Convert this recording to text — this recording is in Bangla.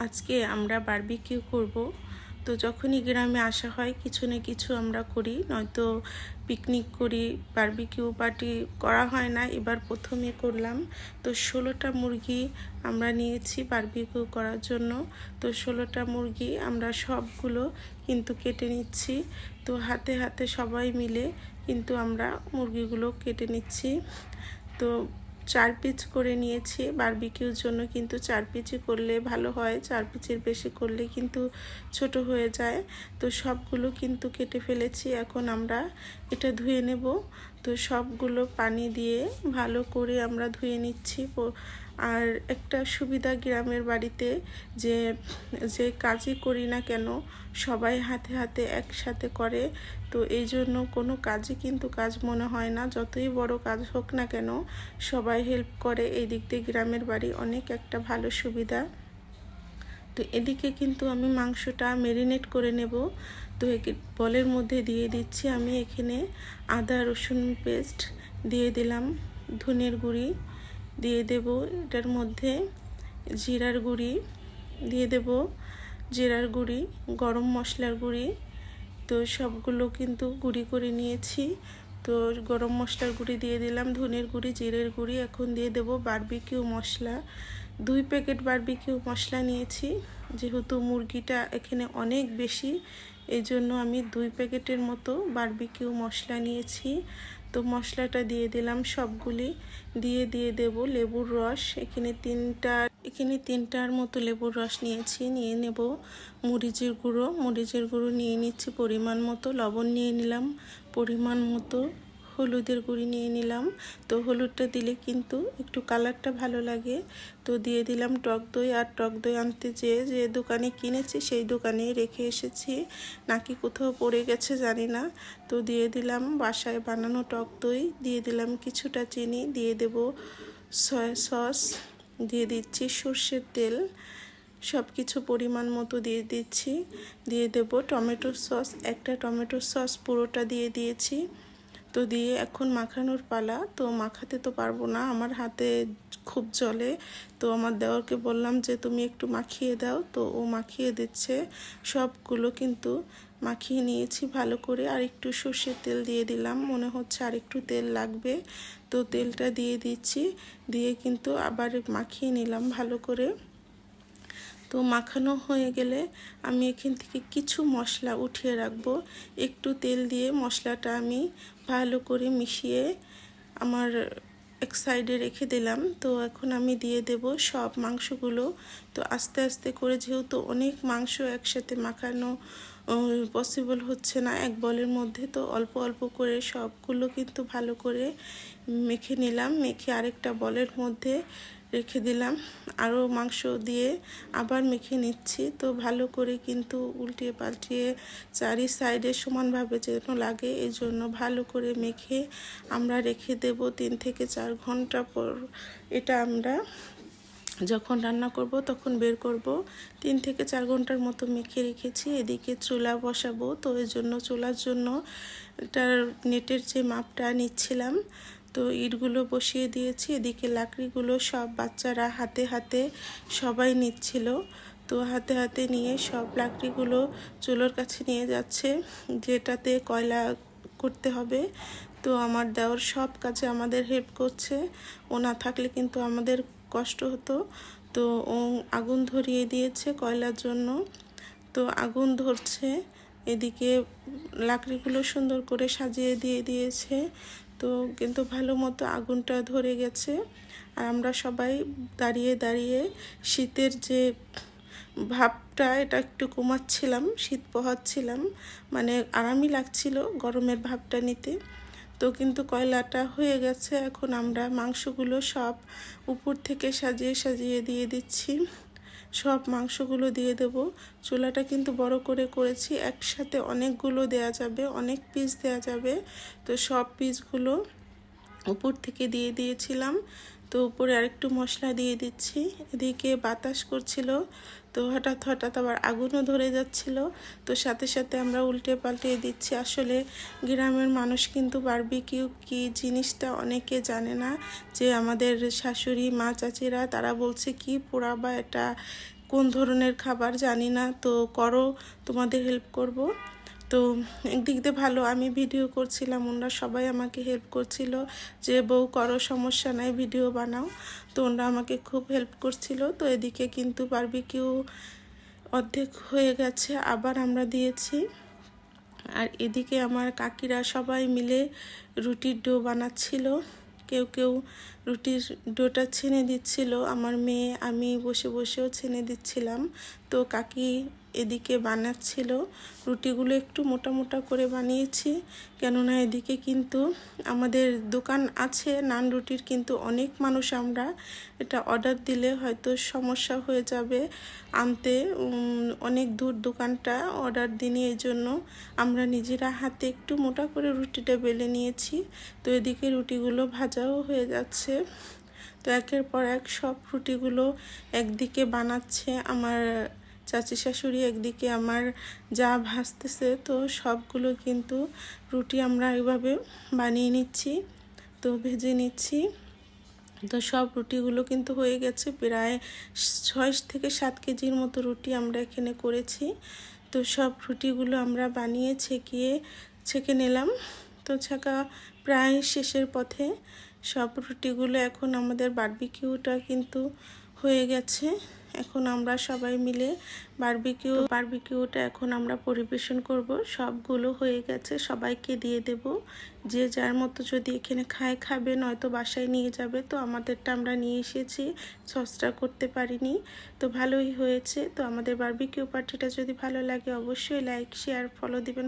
আজকে আমরা বারবিকিউ করব। তো যখনই গ্রামে আসা হয় কিছু না কিছু আমরা করি, নয়তো পিকনিক করি, বারবিকিউ পার্টি করা হয় না। এবার প্রথমে করলাম। তো 16টা মুরগি আমরা নিয়েছি বারবিকিউ করার জন্য। তো 16টা মুরগি আমরা সবগুলো কিন্তু কেটে নিচ্ছি। তো হাতে হাতে সবাই মিলে কিন্তু আমরা মুরগিগুলো কেটে নিচ্ছি। তো 4 পিস করে নিয়েছি বারবিকিউর জন্য, কিন্তু 4 পিসই করলে ভালো হয়, 4 পিসের বেশি করলে কিন্তু ছোট হয়ে যায়। তো সবগুলো কিন্তু কেটে ফেলেছি। এখন আমরা এটা ধুয়ে নেব। তো সবগুলো পানি দিয়ে ভালো করে আমরা ধুয়ে নিচ্ছি। আর একটা সুবিধা গ্রামের বাড়িতে, যে যে কাজই করি না কেন সবাই হাতে হাতে একসাথে করে। তো এই জন্য কোনো কাজই কিন্তু কাজ মনে হয় না, যতই বড় কাজ হোক না কেন সবাই হেল্প করে। এই দিক দিয়ে গ্রামের বাড়ি অনেক একটা ভালো সুবিধা। তো এদিকে কিন্তু আমি মাংসটা ম্যারিনেট করে নেব। তো বলের মধ্যে দিয়ে দিচ্ছি আমি এখানে আদা রসুন পেস্ট দিয়ে দিলাম, ধনের গুঁড়ি দিয়ে দেব, এটার মধ্যে জিরার গুঁড়ি দিয়ে দেব, জিরার গুঁড়ি, গরম মশলার গুঁড়ি। তো সবগুলো কিন্তু গুঁড়ি করে নিয়েছি। তো গরম মশলার গুঁড়ি দিয়ে দিলাম, ধনের গুঁড়ি, জিরের গুঁড়ি। এখন দিয়ে দেব বারবিকিউ মশলা। 2 প্যাকেট বারবিকিউ মশলা নিয়েছি, যেহেতু মুরগিটা এখানে অনেক বেশি, এই জন্য আমি 2 প্যাকেটের মতো বারবিকিউ মশলা নিয়েছি। তো মশলাটা দিয়ে দিলাম সবগুলি, দিয়ে দেব লেবুর রস। এখানে তিনটার মতো লেবুর রস নিয়েছি। নিয়ে নেব মরিচের গুঁড়ো নিয়ে নিচ্ছি পরিমাণ মতো, লবণ নিয়ে নিলাম পরিমাণ মতো, হলুদের গুঁড়ি নিয়ে নিলাম। তো হলুদটা দিলে কিন্তু একটু কালারটা ভালো লাগে। তো দিয়ে দিলাম টক দই। আর টক দই আনতে যে দোকানে কিনেছি সেই দোকানেই রেখে এসেছি, নাকি কোথাও পড়ে গেছে জানি না। তো দিয়ে দিলাম বাসায় বানানো টক দই, দিয়ে দিলাম কিছুটা চিনি, দিয়ে দেব সয়া সস, দিয়ে দিচ্ছি সর্ষের তেল, সব কিছু পরিমাণ মতো দিয়ে দিচ্ছি। দিয়ে দেব টমেটো সস, একটা টমেটো সস পুরোটা দিয়ে দিয়েছি। তো দিয়ে এখন মাখানোর পালা। তো মাখাতে তো পারবো না, আমার হাতে খুব জ্বলে। তো আমার দেওরকে বললাম যে তুমি একটু মাখিয়ে দাও। তো ও মাখিয়ে দিচ্ছে। সবগুলো কিন্তু মাখিয়ে নিয়েছি ভালো করে। আর একটু সর্ষের তেল দিয়ে দিলাম, মনে হচ্ছে আর একটু তেল লাগবে। তো তেলটা দিয়ে দিচ্ছি, দিয়ে কিন্তু আবার মাখিয়ে নিলাম ভালো করে। তো মাখানো হয়ে গেলে আমি এখান থেকে কিছু মশলা উঠিয়ে রাখবো। একটু তেল দিয়ে মশলাটা আমি ভালো করে মিশিয়ে আমার এক সাইডে রেখে দিলাম। তো এখন আমি দিয়ে দেব সব মাংসগুলো। তো আস্তে আস্তে করে, যেহেতু অনেক মাংস একসাথে মাখানো পসিবল হচ্ছে না এক বলের মধ্যে, তো অল্প অল্প করে সবগুলো কিন্তু ভালো করে মেখে নিলাম। মেখে আরেকটা বলের মধ্যে রেখে দিলাম, আরও মাংস দিয়ে আবার মেখে নিচ্ছি। তো ভালো করে কিন্তু উল্টিয়ে পাল্টিয়ে চারি সাইডে সমানভাবে যেন লাগে, এই জন্য ভালো করে মেখে আমরা রেখে দেব 3 থেকে 4 ঘন্টা পর। এটা আমরা যখন রান্না করব তখন বের করব। 3 থেকে 4 ঘন্টার মতো মেখে রেখেছি। এদিকে চুলা বসাবো। তো এর জন্য চুলার জন্য এটার নেটের যে মাপটা নিচ্ছিলাম, তো ইটগুলো বসিয়ে দিয়েছি। এদিকে লাকড়িগুলো সব বাচ্চারা হাতে হাতে সবাই নিচ্ছিল। তো হাতে হাতে নিয়ে সব লাকড়িগুলো চুলোর কাছে নিয়ে যাচ্ছে, যেটাতে কয়লা করতে হবে। তো আমার দেওর সব কাজে আমাদের হেল্প করছে, ও না থাকলে কিন্তু আমাদের কষ্ট হতো। তো ও আগুন ধরিয়ে দিয়েছে কয়লার জন্য। তো আগুন ধরছে, এদিকে লাকড়িগুলো সুন্দর করে সাজিয়ে দিয়ে দিয়েছে। তো কিন্তু ভালো মতো আগুনটা ধরে গেছে। আর আমরা সবাই দাঁড়িয়ে দাঁড়িয়ে শীতের যে ভাবটা এটা একটু কমাচ্ছিলাম, শীত পোহাচ্ছিলাম, মানে আরামই লাগছিল গরমের ভাবটা নিতে। তো কিন্তু কয়লাটা হয়ে গেছে। এখন আমরা মাংসগুলো সব উপর থেকে সাজিয়ে সাজিয়ে দিয়ে দিচ্ছি। সব মাংসগুলো দিয়ে দেব। চুলাটা কিন্তু বড় করে করেছি, একসাথে অনেকগুলো দেয়া যাবে, অনেক পিস দেয়া যাবে। তো সব পিসগুলো উপর থেকে দিয়ে দিয়েছিলাম। তো উপরে আরেকটু মশলা দিয়ে দিচ্ছি। এদিকে বাতাস করছিল, তো হঠাৎ হঠাৎ আবার আগুনও ধরে যাচ্ছিল। তো সাথে সাথে আমরা উল্টে পাল্টে দিচ্ছি। আসলে গ্রামের মানুষ কিন্তু বারবিকিউ কি জিনিসটা অনেকে জানে না। যে আমাদের শাশুড়ি মা চাচিরা তারা বলছে কি পোড়াবা, এটা কোন ধরনের খাবার জানি না, তো করো, তোমাদের হেল্প করব। তো একদিক দিয়ে ভালো, আমি ভিডিও করছিলাম, ওনারা সবাই আমাকে হেল্প করছিল যে বউ করো, সমস্যা নাই, ভিডিও বানাও। তো ওনারা আমাকে খুব হেল্প করছিল। তো এদিকে কিন্তু বারবিকিউ অর্ধেক হয়ে গেছে, আবার আমরা দিয়েছি। আর এদিকে আমার কাকিরা সবাই মিলে রুটির ডো বানাচ্ছিল, কেউ কেউ রুটির ডোটা ছেনে দিচ্ছিল, আমার মেয়ে আমি বসে বসেও ছেনে দিচ্ছিলাম। তো কাকি এদিকে বানাচ্ছিল, রুটিগুলো একটু মোটা মোটা করে বানিয়েছি, কেননা এদিকে কিন্তু আমাদের দোকান আছে নান রুটির, কিন্তু অনেক মানুষ, আমরা এটা অর্ডার দিলে হয়তো সমস্যা হয়ে যাবে আনতে, অনেক দূর দোকানটা, অর্ডার দিনে, এই জন্য আমরা নিজেরা হাতে একটু মোটা করে রুটিটা বেলে নিয়েছি। তো এদিকে রুটিগুলো ভাজাও হয়ে যাচ্ছে। তো একের পর এক সব রুটিগুলো একদিকে বানাচ্ছে আমার চাচি শাশুড়ি, একদিকে আমার যা ভাজতেছে। তো সবগুলো কিন্তু রুটি আমরা এভাবে বানিয়ে নিচ্ছি, তো ভেজে নিচ্ছি। তো সব রুটিগুলো কিন্তু হয়ে গেছে, প্রায় 6 থেকে 7 কেজির মতো রুটি আমরা এখানে করেছি। তো সব রুটিগুলো আমরা বানিয়ে ছেঁকে নিলাম। তো ছাকা প্রায় শেষের পথে, সব রুটিগুলো এখন আমাদের বারবিকিউটা কিন্তু হয়ে গেছে। এখন আমরা সবাই মিলে বারবিকিউটা এখন আমরা পরিবেশন করব। সবগুলো হয়ে গেছে, সবাইকে দিয়ে দেব, যে যার মতো যদি এখানে খাবে, নয়তো বাসায় নিয়ে যাবে। তো আমাদেরটা আমরা নিয়ে এসেছি, সসটা করতে পারিনি। তো ভালোই হয়েছে। তো আমাদের বারবিকিউ পার্টিটা যদি ভালো লাগে অবশ্যই লাইক, শেয়ার, ফলো দিবেন।